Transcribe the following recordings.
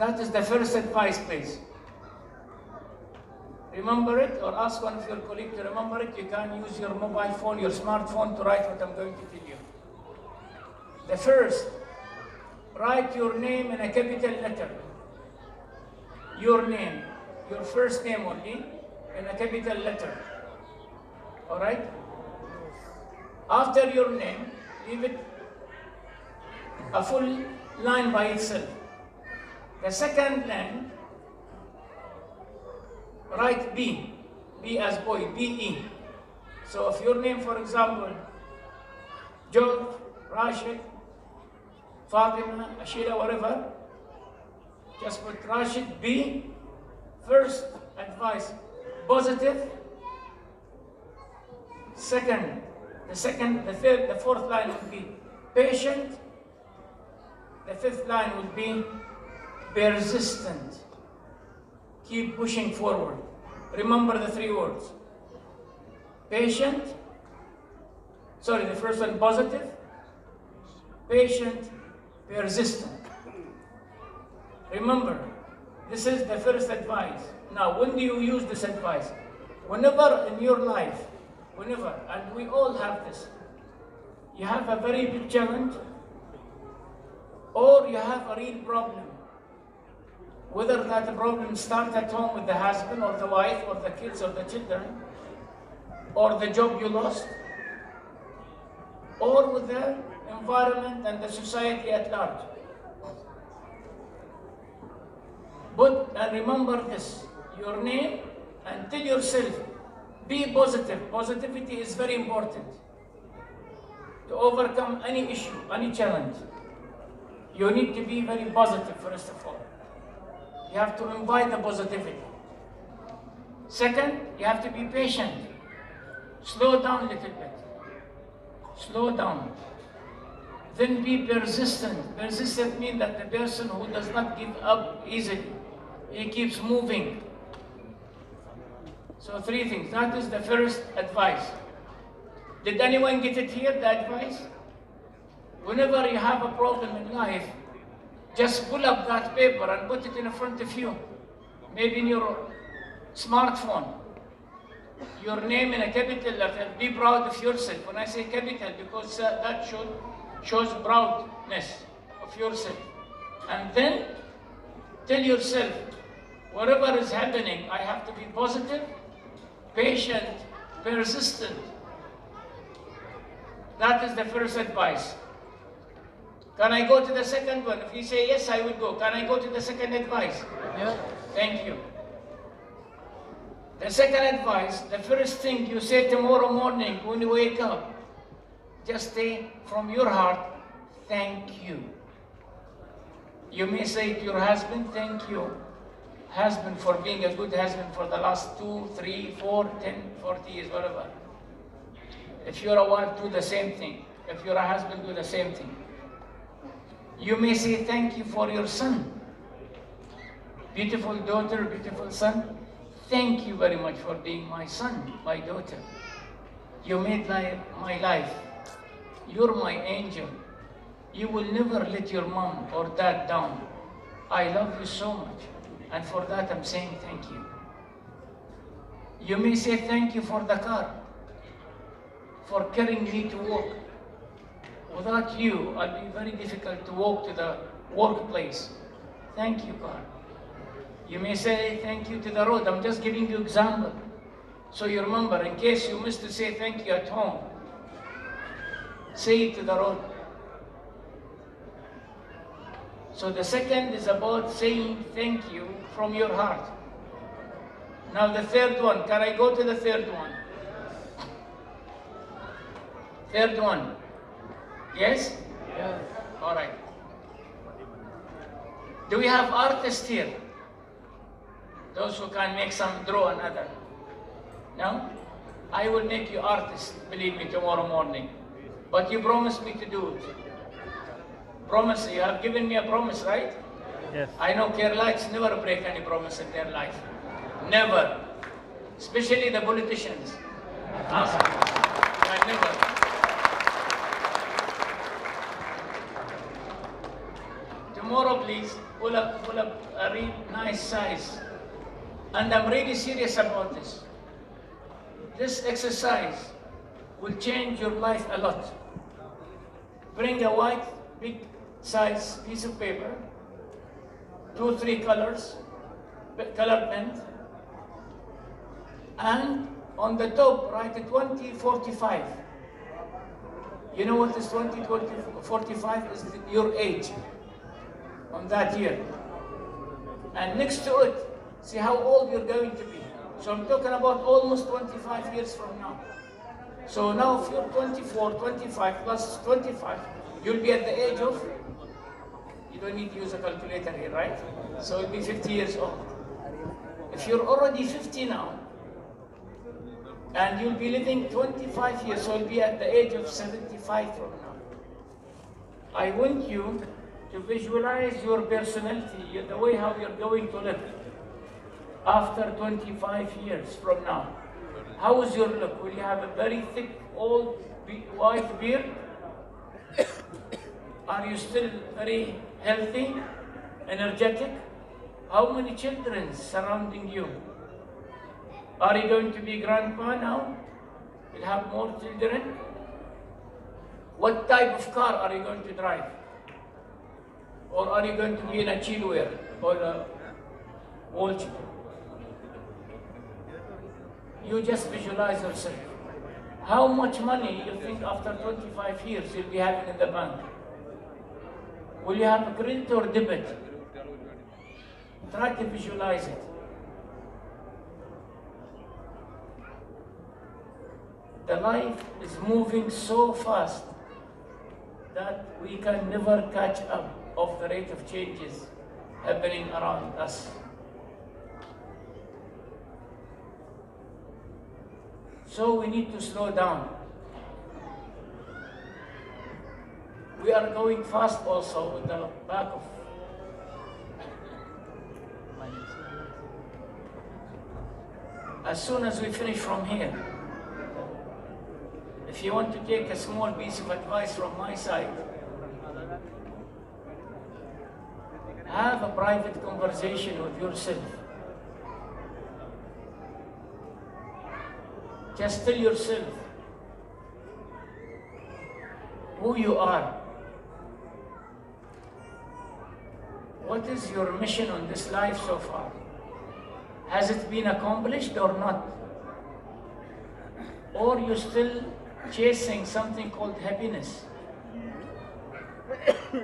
That is the first advice, please. Remember it, or ask one of your colleagues to remember it. You can use your mobile phone, your smartphone to write what I'm going to tell you. The first, write your name in a capital letter. Your name, your first name only, in a capital letter. All right? After your name, leave it a full line by itself. The second line, write B. B as boy, B-E. So if your name, for example, George, Rashid, Fatima, Ashira, whatever, just put Rashid B. First advice, positive. Second, the third, the fourth line would be patient. The fifth line would be persistent. Keep pushing forward. Remember the three words. Patient. Sorry, the first one, positive. Patient, persistent. Remember, this is the first advice. Now, when do you use this advice? Whenever in your life, whenever, and we all have this, you have a very big challenge, or you have a real problem. Whether that problem starts at home with the husband or the wife or the kids or the children, or the job you lost, or with the environment and the society at large. But and remember this, your name, and tell yourself, be positive. Positivity is very important to overcome any issue, any challenge. You need to be very positive, first of all. You have to invite the positivity. Second, you have to be patient. Slow down a little bit. Slow down. Then be persistent. Persistent means that the person who does not give up easily. He keeps moving. So three things. That is the first advice. Did anyone get it here, the advice? Whenever you have a problem in life, just pull up that paper and put it in front of you. Maybe in your smartphone. Your name in a capital letter. Be proud of yourself. When I say capital, because that shows proudness of yourself. And then tell yourself, whatever is happening, I have to be positive, patient, persistent. That is the first advice. Can I go to the second one? If you say yes, I will go. Can I go to the second advice? Yeah. Thank you. The second advice, the first thing you say tomorrow morning when you wake up, just say from your heart, thank you. You may say to your husband, thank you, husband, for being a good husband for the last 2, 3, 4, 10, 40 years, whatever. If you're a wife, do the same thing. If you're a husband, do the same thing. You may say thank you for your son. Beautiful daughter, beautiful son. Thank you very much for being my son, my daughter. You made my life. You're my angel. You will never let your mom or dad down. I love you so much. And for that I'm saying thank you. You may say thank you for the car, for carrying me to work. Without you, I'll be very difficult to walk to the workplace. Thank you, God. You may say thank you to the road. I'm just giving you example. So you remember, in case you missed to say thank you at home, say it to the road. So the second is about saying thank you from your heart. Now the third one, can I go to the third one? Third one. Yes? Yeah. All right. Do we have artists here? Those who can make some draw another? No? I will make you artists, believe me, tomorrow morning. But you promised me to do it. Promise, you have given me a promise, right? Yes. I know Keralites never break any promise in their life. Never. Especially the politicians. Never. Tomorrow, please, pull up a real nice size. And I'm really serious about this. This exercise will change your life a lot. Bring a white, big size piece of paper, 2, 3 colors, color pen, and on the top write 2045. You know what is 2045 is? Your age on that year. And next to it, see how old you're going to be. So I'm talking about almost 25 years from now. So now if you're 24, 25 plus 25, you'll be at the age of, you don't need to use a calculator here, right? So you'll be 50 years old. If you're already 50 now, and you'll be living 25 years, so you'll be at the age of 75 from now. I want you to visualize your personality, the way how you're going to live after 25 years from now. How is your look? Will you have a very thick, old, white beard? Are you still very healthy, energetic? How many children surrounding you? Are you going to be grandpa now? You'll have more children? What type of car are you going to drive? Or are you going to be in a chillware or a wheelchair? You just visualize yourself. How much money you think after 25 years you'll be having in the bank? Will you have a credit or debit? Try to visualize it. The life is moving so fast that we can never catch up of the rate of changes happening around us. So we need to slow down. We are going fast also with the back of. As soon as we finish from here, if you want to take a small piece of advice from my side, have a private conversation with yourself. Just tell yourself who you are. What is your mission on this life so far? Has it been accomplished or not? Or you're still chasing something called happiness?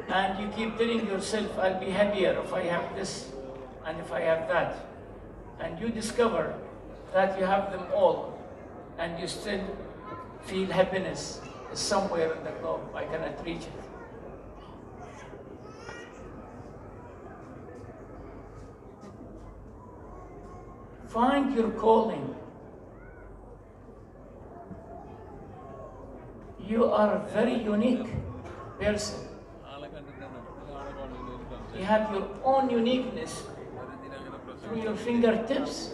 And you keep telling yourself, I'll be happier if I have this and if I have that. And you discover that you have them all and you still feel happiness is somewhere in the globe. I cannot reach it. Find your calling. You are a very unique person. You have your own uniqueness through your fingertips.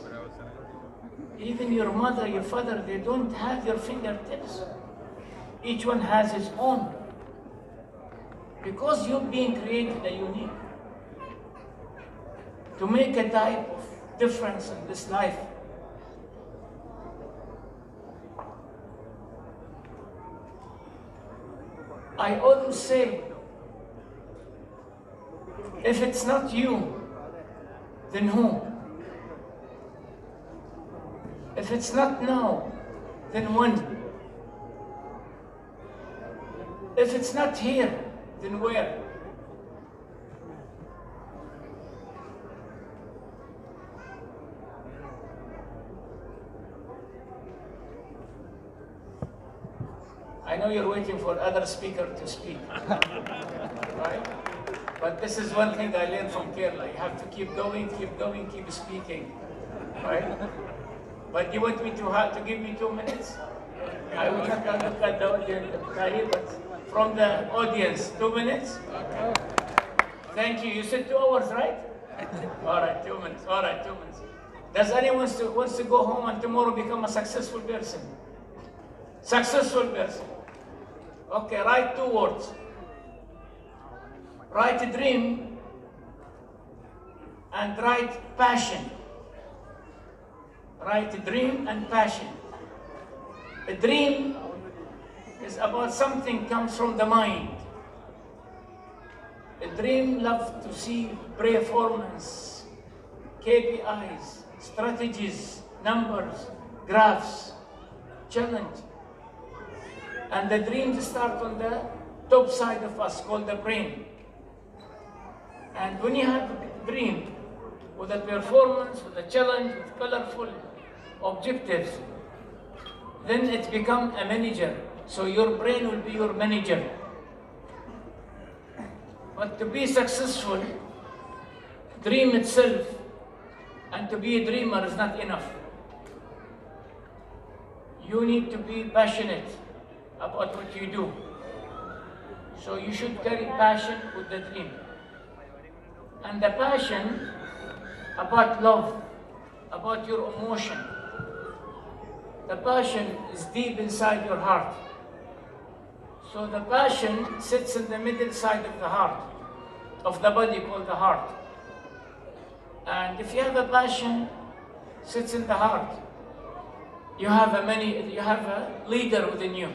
Even your mother, your father, they don't have your fingertips. Each one has his own. Because you're being created a unique. To make a type of difference in this life. I always say, if it's not you, then who? If it's not now, then when? If it's not here, then where? I know you're waiting for other speaker to speak, right? But this is one thing I learned from Kerala. You have to keep going, keep speaking, right? But you want me to give me 2 minutes? I will not look at the audience, but from the audience, 2 minutes? Thank you. You said 2 hours, right? All right, 2 minutes. All right, 2 minutes. Does anyone wants to go home and tomorrow become a successful person? Successful person. Okay, write 2 words. Write a dream and write passion. Write dream and passion. A dream is about something comes from the mind. A dream loves to see performance, KPIs, strategies, numbers, graphs, challenge. And the dreams start on the top side of us, called the brain. And when you have a dream with a performance, with a challenge, with colorful objectives, then it becomes a manager. So your brain will be your manager. But to be successful, dream itself, and to be a dreamer is not enough. You need to be passionate about what you do. So you should carry passion with the dream. And the passion about love, about your emotion. The passion is deep inside your heart. So the passion sits in the middle side of the heart, of the body called the heart. And if you have a passion, sits in the heart, you have a leader within you.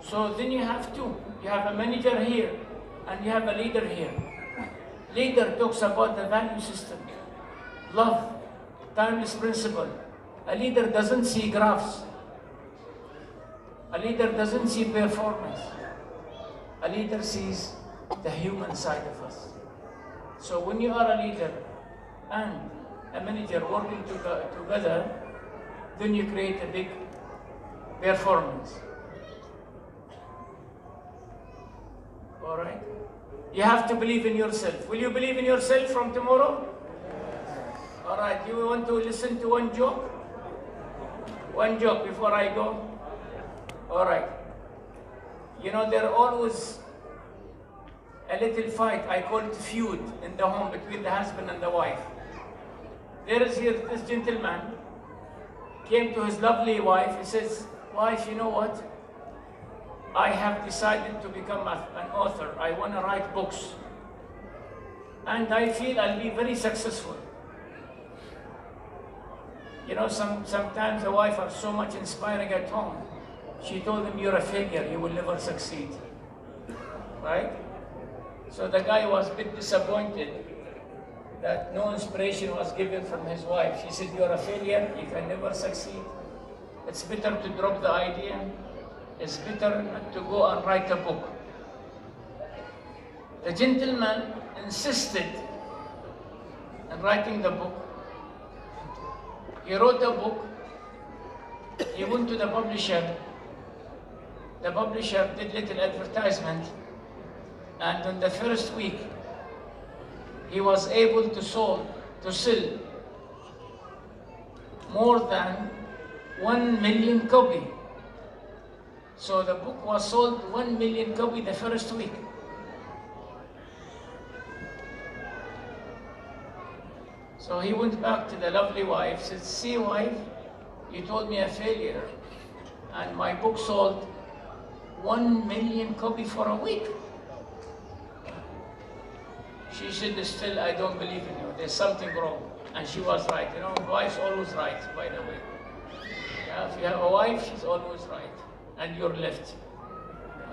So then you have two. You have a manager here, and you have a leader here. Leader talks about the value system, love, timeless principle. A leader doesn't see graphs. A leader doesn't see performance. A leader sees the human side of us. So when you are a leader and a manager working together, then you create a big performance. All right? You have to believe in yourself. Will you believe in yourself from tomorrow? All right, you want to listen to one joke? One joke before I go? All right. You know, there always a little fight, I call it feud, in the home between the husband and the wife. There is here this gentleman came to his lovely wife. He says, wife, you know what? I have decided to become an author. I want to write books. And I feel I'll be very successful. You know, sometimes the wife are so much inspiring at home. She told him, you're a failure, you will never succeed. Right? So the guy was a bit disappointed that no inspiration was given from his wife. She said, you're a failure, you can never succeed. It's better to drop the idea. It's better not to go and write a book. The gentleman insisted in writing the book. He wrote a book. He went to the publisher. The publisher did little advertisement. And in the first week, he was able to sell more than 1 million copies. So the book was sold 1 million copies the first week. So he went back to the lovely wife, said, see wife, you told me a failure, and my book sold 1 million copies for a week. She said, still, I don't believe in you. There's something wrong. And she was right. You know, wife's always right, by the way. Yeah, if you have a wife, she's always right. And you're left.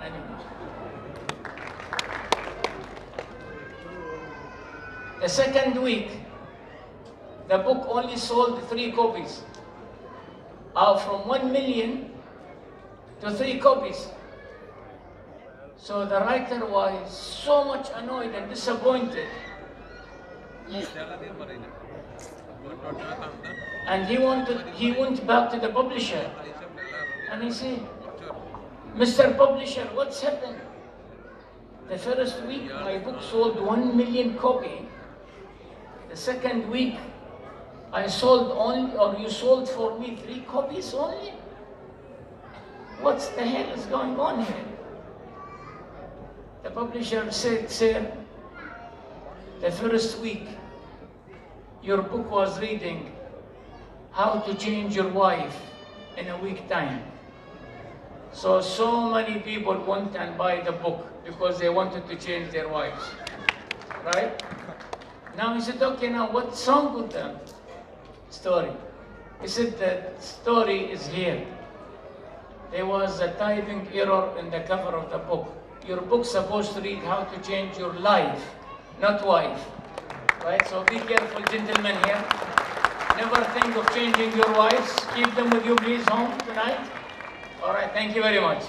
Anyway. The second week, the book only sold 3 copies. From 1 million to 3 copies. So the writer was so much annoyed and disappointed. And he went back to the publisher. And he said, Mr. Publisher, what's happened? The first week, my book sold 1 million copies. The second week, I sold only, or you sold for me 3 copies only? What the hell is going on here? The publisher said, sir, the first week, your book was reading how to change your wife in a week time. So many people went and buy the book because they wanted to change their wives, right? Now he said, okay, now what's wrong with the story? He said, the story is here. There was a typing error in the cover of the book. Your book's supposed to read how to change your life, not wife. Right? So be careful, gentlemen here. Never think of changing your wives. Keep them with you, please, home tonight. All right, thank you very much.